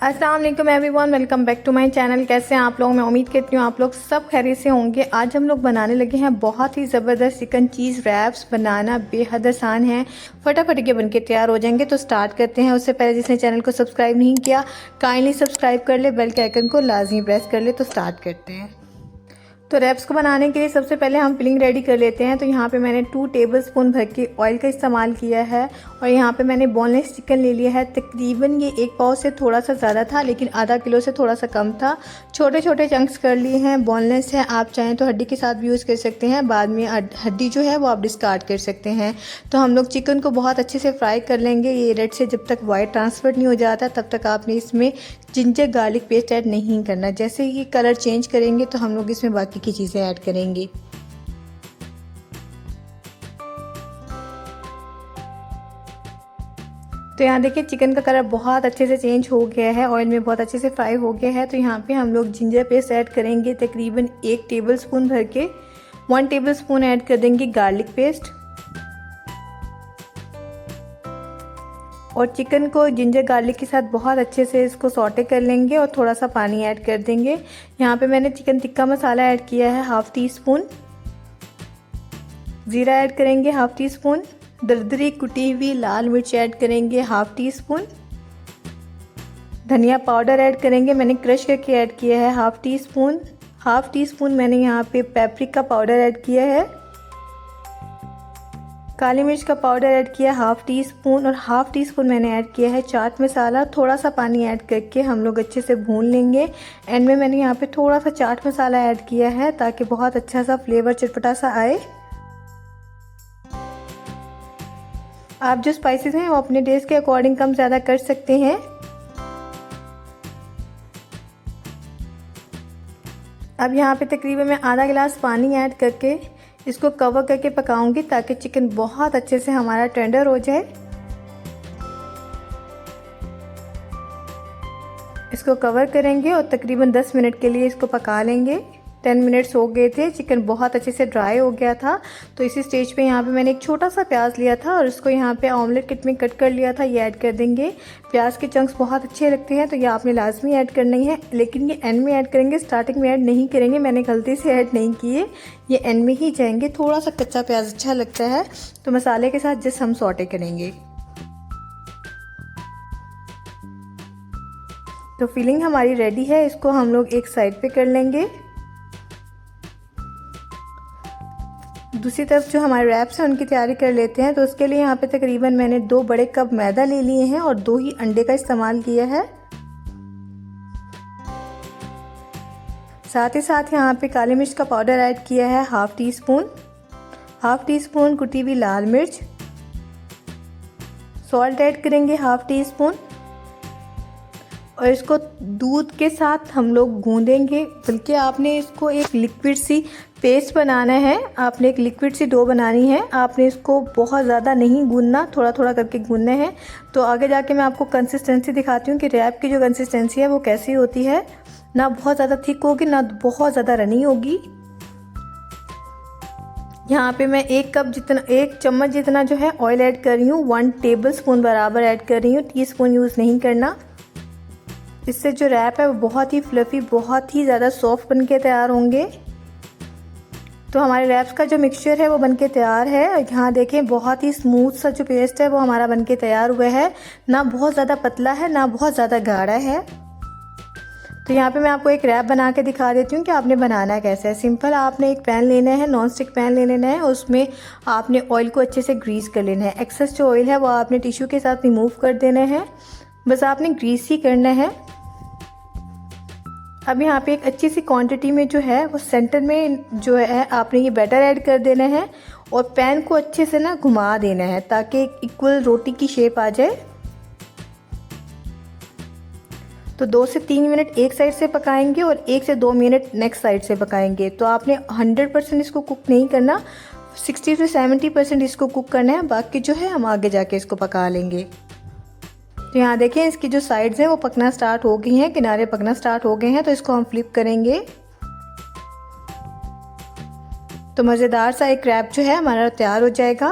अस्सलाम वालेकुम everyone, welcome back to my channel. कैसे हैं आप लोग? मैं उम्मीद करती हूँ आप लोग सब खैरियत से होंगे। आज हम लोग बनाने लगे हैं बहुत ही ज़बरदस्त चिकन चीज़ रैप्स। बनाना बेहद आसान है, फटाफट के बनके तैयार हो जाएंगे। तो स्टार्ट करते हैं। उससे पहले जिसने चैनल को सब्सक्राइब नहीं किया काइंडली सब्सक्राइब कर ले, बेल के आइकन को लाजमी प्रेस कर ले। तो स्टार्ट करते हैं। तो रैप्स को बनाने के लिए सबसे पहले हम फिलिंग रेडी कर लेते हैं। तो यहाँ पे मैंने 2 टेबलस्पून भर के ऑयल का इस्तेमाल किया है और यहाँ पे मैंने बोनलेस चिकन ले लिया है। तकरीबन ये 1 पाव से थोड़ा सा ज़्यादा था, लेकिन आधा किलो से थोड़ा सा कम था। छोटे छोटे चंक्स कर लिए हैं, बोनलेस है। आप चाहें तो हड्डी के साथ भी यूज़ कर सकते हैं, बाद में हड्डी जो है वो आप डिस्कार्ड कर सकते हैं। तो हम लोग चिकन को बहुत अच्छे से फ्राई कर लेंगे। ये रेड से जब तक वाइट ट्रांसफर नहीं हो जाता तब तक आपने इसमें जिंजर गार्लिक पेस्ट ऐड नहीं करना। जैसे ही कलर चेंज करेंगे तो हम लोग इसमें बाकी की चीज़ें ऐड करेंगे। तो यहाँ देखिए चिकन का कलर बहुत अच्छे से चेंज हो गया है, ऑयल में बहुत अच्छे से फ्राई हो गया है। तो यहाँ पे हम लोग जिंजर पेस्ट ऐड करेंगे तकरीबन 1 टेबलस्पून भर के। 1 टेबलस्पून ऐड कर देंगे गार्लिक पेस्ट और चिकन को जिंजर गार्लिक के साथ बहुत अच्छे से इसको सॉटे कर लेंगे और थोड़ा सा पानी ऐड कर देंगे। यहाँ पे मैंने चिकन टिक्का मसाला ऐड किया है 1/2 टीस्पून। ज़ीरा ऐड करेंगे 1/2 टीस्पून। दरदरी कुटी हुई लाल मिर्च ऐड करेंगे 1/2 टीस्पून। धनिया पाउडर ऐड करेंगे, मैंने क्रश करके ऐड किया है 1/2 टीस्पून। 1/2 टीस्पून मैंने यहाँ पे पेपरिका पाउडर ऐड किया है। काली मिर्च का पाउडर ऐड किया 1/2 टीस्पून और 1/2 टीस्पून मैंने ऐड किया है चाट मसाला। थोड़ा सा पानी ऐड करके हम लोग अच्छे से भून लेंगे। एंड में मैंने यहाँ पे थोड़ा सा चाट मसाला ऐड किया है ताकि बहुत अच्छा सा फ्लेवर चटपटा सा आए। आप जो स्पाइसेस हैं वो अपने टेस्ट के अकॉर्डिंग कम ज़्यादा कर सकते हैं। अब यहाँ पे तकरीबन मैं आधा गिलास पानी ऐड करके इसको कवर करके पकाऊंगी ताकि चिकन बहुत अच्छे से हमारा टेंडर हो जाए। इसको कवर करेंगे और तकरीबन 10 मिनट के लिए इसको पका लेंगे। 10 मिनट्स हो गए थे, चिकन बहुत अच्छे से ड्राई हो गया था। तो इसी स्टेज पे यहाँ पे मैंने एक छोटा सा प्याज लिया था और इसको यहाँ पे ऑमलेट किट में कट कर लिया था, ये ऐड कर देंगे। प्याज के चंक्स बहुत अच्छे लगते हैं तो ये आपने लाजमी ऐड करनी है, लेकिन ये एंड में ऐड करेंगे, स्टार्टिंग में ऐड नहीं करेंगे। मैंने गलती से ऐड नहीं किए, ये एंड में ही जाएंगे। थोड़ा सा कच्चा प्याज अच्छा लगता है तो मसाले के साथ जस्ट हम सॉटे करेंगे। तो फिलिंग हमारी रेडी है, इसको हम लोग एक साइड पे कर लेंगे। दूसरी तरफ जो हमारे रैप्स हैं उनकी तैयारी कर लेते हैं। तो उसके लिए यहाँ पे तकरीबन मैंने 2 बड़े कप मैदा ले लिए हैं और 2 ही अंडे का इस्तेमाल किया है। साथ ही साथ यहाँ पे काली मिर्च का पाउडर ऐड किया है 1/2 टीस्पून। 1/2 टीस्पून कुटी हुई लाल मिर्च। सॉल्ट ऐड करेंगे 1/2 टीस्पून और इसको दूध के साथ हम लोग गूंदेंगे। बल्कि आपने इसको एक लिक्विड सी पेस्ट बनाना है, आपने एक लिक्विड सी डो बनानी है। आपने इसको बहुत ज़्यादा नहीं गूंदना, थोड़ा थोड़ा करके गूंदना है। तो आगे जाके मैं आपको कंसिस्टेंसी दिखाती हूँ कि रैप की जो कंसिस्टेंसी है वो कैसी होती है। ना बहुत ज़्यादा थिक होगी ना बहुत ज़्यादा रनी होगी। यहाँ पे मैं 1 चम्मच जितना जो है ऑयल ऐड कर रही हूँ। 1 टेबलस्पून बराबर ऐड कर रही हूँ, टीस्पून यूज़ नहीं करना। इससे जो रैप है वो बहुत ही फ्लफ़ी, बहुत ही ज़्यादा सॉफ्ट बन के तैयार होंगे। तो हमारे रैप्स का जो मिक्सचर है वो बनके तैयार है। यहाँ देखें बहुत ही स्मूथ सा जो पेस्ट है वो हमारा बनके तैयार हुआ है। ना बहुत ज़्यादा पतला है ना बहुत ज़्यादा गाढ़ा है। तो यहाँ पे मैं आपको एक रैप बना के दिखा देती हूँ कि आपने बनाना कैसे है। सिंपल आपने एक पैन लेना है, नॉन स्टिक पैन ले लेना है। उसमें आपने ऑयल को अच्छे से ग्रीस कर लेना है। एक्सेस जो ऑयल है वो आपने टिश्यू के साथ रिमूव कर देना है। बस आपने ग्रीस ही करना है। अब यहाँ पे एक अच्छी सी क्वांटिटी में जो है वो सेंटर में जो है आपने ये बैटर ऐड कर देना है और पैन को अच्छे से ना घुमा देना है ताकि एक इक्वल रोटी की शेप आ जाए। तो 2 से 3 मिनट एक साइड से पकाएंगे और 1 से 2 मिनट नेक्स्ट साइड से पकाएंगे। तो आपने 100% इसको कुक नहीं करना, 60 से 70% इसको कुक करना है। बाकी जो है हम आगे जाके इसको पका लेंगे। तो यहाँ देखें इसकी जो साइड्स हैं वो पकना स्टार्ट हो गई हैं, किनारे पकना स्टार्ट हो गए हैं। तो इसको हम फ्लिप करेंगे तो मज़ेदार सा एक रैप जो है हमारा तैयार हो जाएगा।